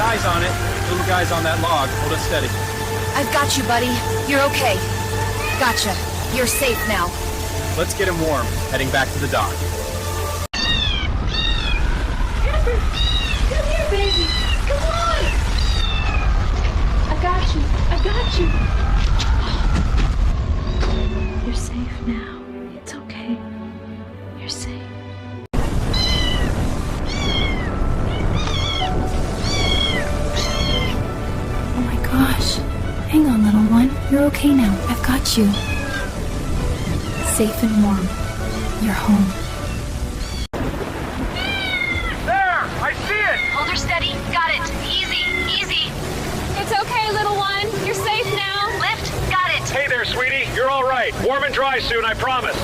eyes on it. Little guy's on that log. Hold it steady. I've got you, buddy. You're okay. Gotcha. You're safe now. Let's get him warm. Heading back to the dock. Pepper, come here, baby. Come on. I got you. I got you. You're safe now. It's okay. You're safe. Oh my gosh. Hang on, little one. You're okay now. I've got you. Safe and warm. You're home. There! I see it! Hold her steady. Got it. Easy. Easy. It's okay, little one. You're safe now. Lift. Got it. Hey there, sweetie. You're all right. Warm and dry soon, I promise.